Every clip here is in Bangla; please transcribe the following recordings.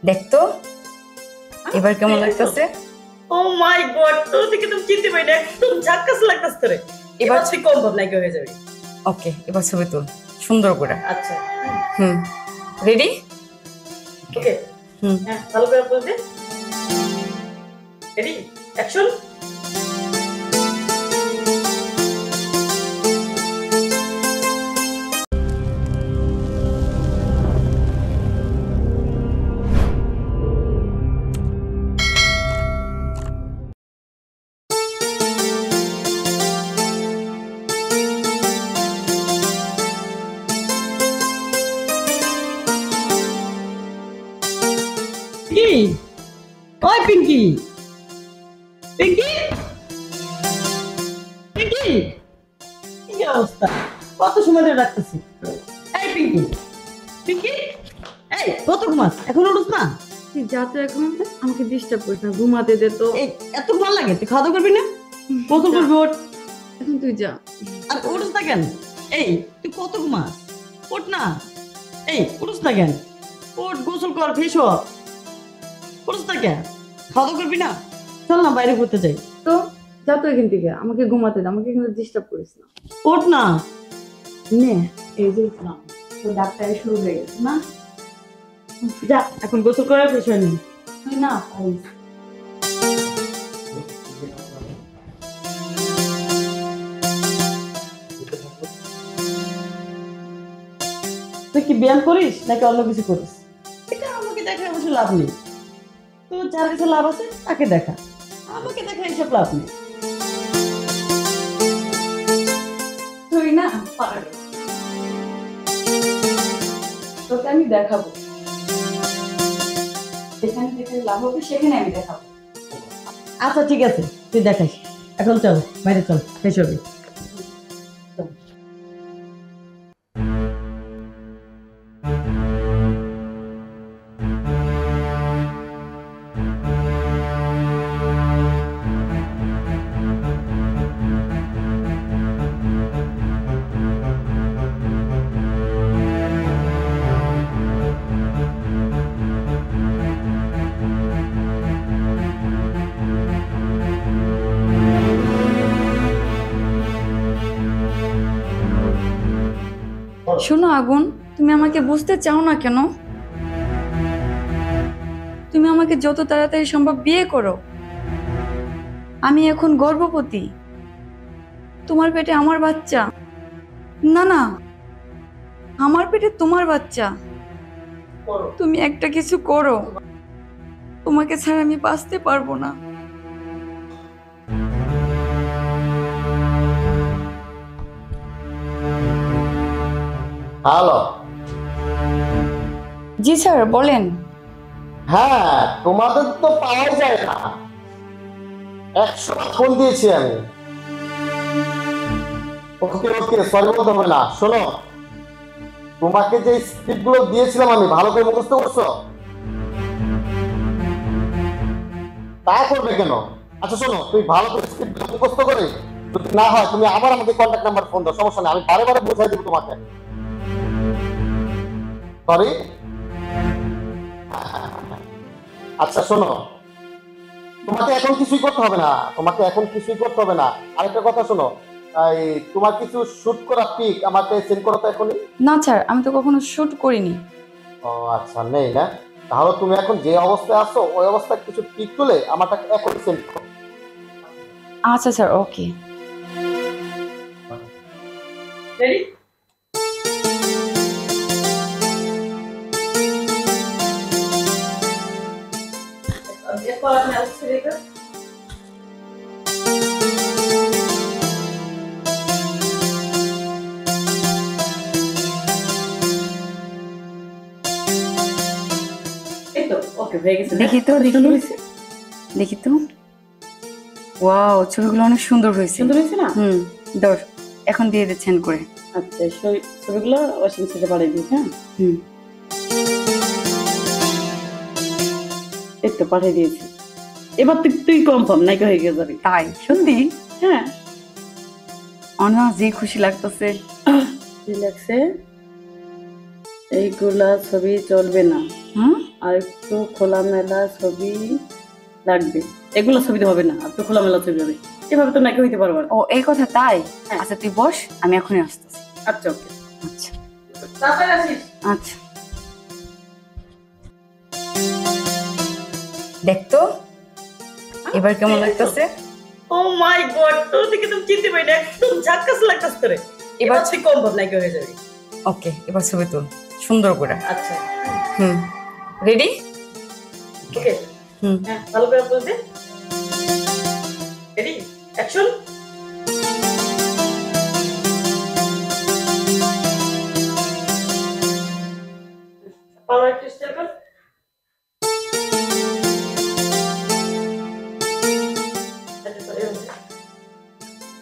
দেখতো এবার কেমন লাগতেছে? ও মাই গড, তো দেখে তুমি চিনতে পারি না, একদম ঝাক্কাস লাগতেছে তোরে। এবার তুই কম ভাব নাকি হয়ে যাবে। ওকে, এবার ছবি তুল সুন্দর করে। আচ্ছা, রেডি? ওকে, হ্যাঁ, ভালো করে বলতে। Ready, action. কি ওই পিঙ্কি, পিঙ্কি, পিঙ্কি, কি অবস্থা? কত সময় ধরে রাখতেছি। এই পিঙ্কি, পিঙ্কি, এই কত ঘুমাস? এখন উঠোস না? যা তো এখন আমাকে ডিস্টার্ব করিস না, ঘুমাতে দে তো। এত ভালো লাগে? তুই খাওয়া দাওয়া করবি না? গোসল করবি, ওঠ। এখন তুই যা। আর উঠোস না কেন? এই তুই কত ঘুমাস? ওঠ না। এই উঠোস না কেন? ওঠ, গোসল কর, ফ্রেশ হ। উঠোস না কেন? খাওয়া দাওয়া করবি না? চল না, বাইরে ঘুরতে যাই। তো যা তো এখান থেকে, আমাকে ঘুমাতে দে, আমাকে কিন্তু ডিস্টার্ব করিস না। ওঠ না। নে, এই যে উঠলাম, তো ডাক্তার শুরু হয়ে গেছে না? যা, এখন গোসল করে ফ্রেশ হয়ে নি। তুই না পারিস। তুই কি ব্যায়াম করিস নাকি অন্য কিছু করিস? এটা আমাকে দেখা অবশ্য লাভ নেই। তোর যার কাছে লাভ আছে তাকে দেখা, আমাকে দেখা এইসব লাভ নেই। তুই না পারবি, তোকে আমি দেখাবো। যেখানে যেখানে লাভ হবে সেখানে আমি দেখাবো। আচ্ছা ঠিক আছে, তুই দেখাইস। এখন চল বাইরে, চল ফ্রেশ হবি। শোনো আগুন, তুমি আমাকে বুঝতে চাও না কেন? তুমি আমাকে যত তাড়াতাড়ি সম্ভব বিয়ে করো। আমি এখন গর্ভবতী, তোমার পেটে আমার বাচ্চা। না না, আমার পেটে তোমার বাচ্চা। তুমি একটা কিছু করো, তোমাকে ছাড়া আমি বাঁচতে পারবো না। হ্যালো। জি স্যার, বলেন। হ্যাঁ, তোমাদের তো পাওয়া যায় না। 100 ফোন দিয়েছি আমি। ওকে ওকে, সরি বলতে হবে না। শোনো, তোমাকে যে স্ক্রিপ্ট গুলো দিয়েছিলাম আমি, ভালো করে মুখস্থ করছো? তা করবে কেন? আচ্ছা শোনো, তুমি ভালো করে স্ক্রিপ্ট মুখস্থ করে, যদি না হয় তুমি আবার আমাকে কন্ট্যাক্ট নাম্বার ফোন দাও, সমস্যা নেই, আমি বারে বারে বোঝাই দেবো তোমাকে। সরি। আচ্ছা শোনো, তোমাকে এখন কিছুই করতে হবে না, তোমাকে এখন কিছুই করতে হবে না। আরেকটা কথা শোনো, এই তোমার কিছু শুট করা পিক আমাকে সেন্ড করো তো এখনই। না স্যার, আমি তো কখনো শুট করিনি। ও আচ্ছা, নেই না? তাহলে তুমি এখন যে অবস্থায় আছো ওই অবস্থায় কিছু পিক তুলে আমাকে এখনই সেন্ড করো। আচ্ছা স্যার, ওকে। রেডি? এরপর আপনি আসছে রেখে দেখি তো, দেখি তো। ওয়াও, ছবিগুলো অনেক সুন্দর হয়েছে। সুন্দর হয়েছে না? দর, এখন দিয়ে দিচ্ছেন করে। আচ্ছা, ছবিগুলো ওয়াশিং মেশিনে পাঠিয়ে দিই। হ্যাঁ, এই তো পাঠিয়ে দিয়েছি। এবার তুই কনফার্ম নাকি হয়ে যাবে? তাই? সত্যি? হ্যাঁ, অনেক যে খুশি লাগতেছে। কি লাগছে? এইগুলা ছবি চলবে না, হুম? আর একটু খোলামেলা ছবি লাগবে। এগুলো ছবিতে হবে না, আর একটু খোলামেলা ছবি হবে। এভাবে তো নাকি হইতে পারবো না। ও এই কথা তাই? হ্যাঁ। আচ্ছা তুই বস, আমি এখনই আসতেছি। আচ্ছা ওকে, আচ্ছা তাড়াতাড়ি আসিস। আচ্ছা। দেখতো এবার কেমন লাগতেছে? ও মাই গড, তোর দিকে তুমি চিনতে পারি না, একদম ঝাক্কাস লাগতাছে তোরে। এবার তুই কম ভাব নাকি হয়ে যাবে। ওকে, এবার ছবি তুল সুন্দর করে। আচ্ছা রেডি? ওকে, হুম। হ্যাঁ ভালো করে বলতে। Ready, action. পাওয়ার ক্রিস্টাল কর।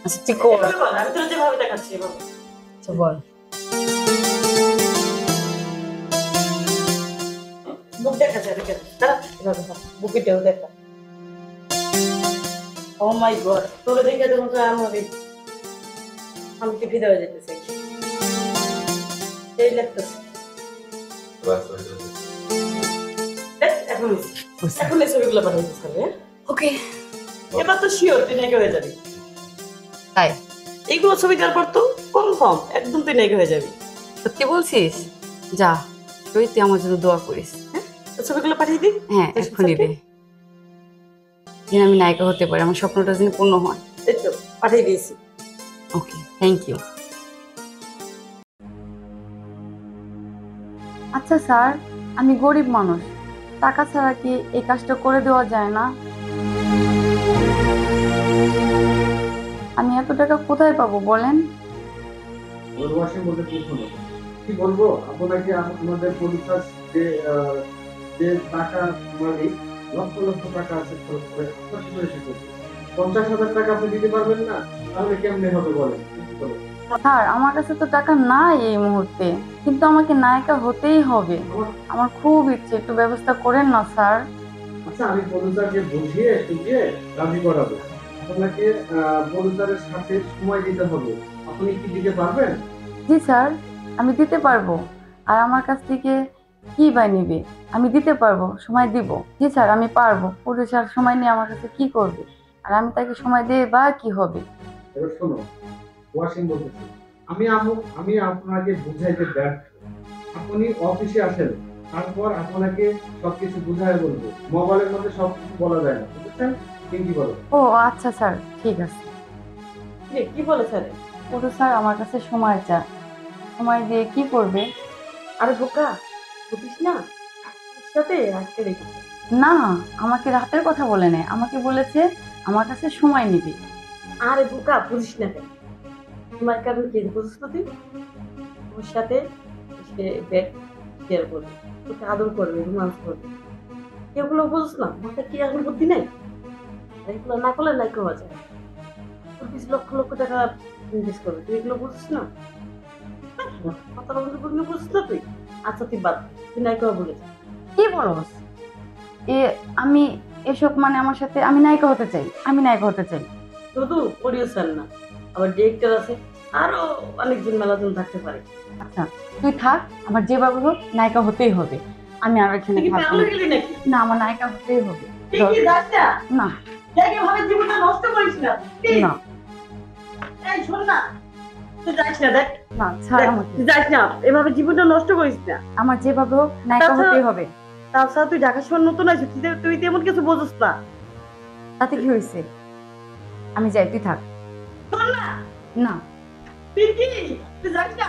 আচ্ছা তুই কর। আমি তোর যেভাবে দেখাচ্ছি এভাবে। আচ্ছা বল। বুক দেখা যায় দেখে দাঁড়া, এভাবে বুকেটাও দেখা। ও মাই গড, তোরে দেখে যখন আমি কি ফিদা হয়ে যেতেছি। এই লাগতেছে এখন এখন এই ছবিগুলো পাঠাইতে হবে। ওকে। এবার তো শিওর তুই নাকি হয়ে যাবি। তাই? এইগুলো ছবি দেওয়ার পর তো কনফার্ম একদম তুই নাকি হয়ে যাবি। সত্যি বলছিস? যা, তুই আমার জন্য দোয়া করিস। তো ছবিগুলো পাঠিয়ে দিই। হ্যাঁ এক্ষুনি দে, যেন আমি নায়িকা হতে পারি, আমার স্বপ্নটা যেন পূর্ণ হয়। এই তো পাঠিয়ে দিয়েছি। ওকে, থ্যাংক ইউ। আচ্ছা স্যার, আমি গরিব মানুষ, টাকা ছাড়া কি এই কাজটা করে দেওয়া যায় না? আমি এত টাকা কোথায় পাবো বলেন? ভালোবাসি বলে কি হলো? কি বলবো আপনাকে? আমাদের পরিচার যে টাকা মালিক লক্ষ লক্ষ টাকা আছে খরচ করে আপনার কি করে সে করবে? 50,000 টাকা আপনি দিতে পারবেন না, তাহলে কেমনে হবে বলেন? কি বলেন? স্যার আমার কাছে তো টাকা নাই এই মুহূর্তে, কিন্তু আমাকে নায়িকা হতেই হবে। আমার খুব ইচ্ছে, একটু ব্যবস্থা করেন না স্যার। আচ্ছা, আমি পরিচারকে বুঝিয়ে সুঝিয়ে রাজি করাবো। আপনাকে পরিচারের সাথে সময় দিতে হবে। আপনি কি দিতে পারবেন? জি স্যার, আমি দিতে পারবো। আর আমার কাছ থেকে কি বা নিবে? আমি দিতে পারবো, সময় দিব। জি স্যার আমি পারবো। পুরো স্যার সময় নিয়ে আমার কাছে কি করবে? আর আমি তাকে সময় দিয়ে বা কি হবে? এবার শোনো, ওয়াসিম বলতেছি, আমি আপনাকে বুঝাইতে ব্যর্থ। আপনি অফিসে আসেন, তারপর আপনাকে সবকিছু বুঝাই বলবো। মোবাইলের মধ্যে সবকিছু বলা যায় না, বুঝছেন? কি বলো? ও আচ্ছা স্যার, ঠিক আছে। কি বলে স্যার? পুরো স্যার আমার কাছে সময় চা, সময় দিয়ে কি করবে? আরে বোকা, বুঝিস না, সাথে আজকে রেখেছে। না, আমাকে রাতের কথা বলে নেই, আমাকে বলেছে আমার কাছে সময় নিবি। আরে বোকা, বুঝিস না কেন? তোমার কারণ কি বুঝিস না তুই? ওর সাথে সে বেড শেয়ার করবে, তোকে আদর করবে, রোমান্স করবে। এগুলো বুঝিস না? মাথায় কি এখন বুদ্ধি নেই? এগুলো না করলে লাইক হওয়া যায়। তোর কিছু লক্ষ লক্ষ টাকা ইনভেস্ট করবে, তুই এগুলো বুঝিস না? কথা বলতে বলতে বুঝিস না তুই? আচ্ছা তুই বাদ, তুই নাই কেউ বলেছিস। কি বলস? আমি এসব মানে আমার সাথে, আমি নায়িকা হতে চাই, আমি নায়িকা হতে চাই। শুধু প্রডিউসার না, আবার ডিরেক্টর আছে, আরো অনেকজন মেলাজন থাকতে পারে। আচ্ছা তুই থাক, আমার যেভাবে হোক নায়িকা হতেই হবে। আমি আর এখানে তুই কি থাকবো পাগল না। হয়ে গেলি নাকি? না, আমার নায়িকা হতেই হবে। তুই কি যাস না? না দেখ এভাবে জীবনটা নষ্ট করিস না। প্লিজ। না এই শোন না, তুই যাস না, দেখ না, ছাড় দেখ, আমাকে। তুই যাস না, এভাবে জীবনটা নষ্ট করিস না। আমার যেভাবে হোক নায়িকা তাছাড়া- হতেই হবে। তাছাড়া তুই ঢাকা শহর নতুন আছিস, তুই তেমন কিছু বোঝস না। তাতে কি হয়েছে? আমি যাই, তুই থাক। শোন না, না তুই কি তুই যাস না।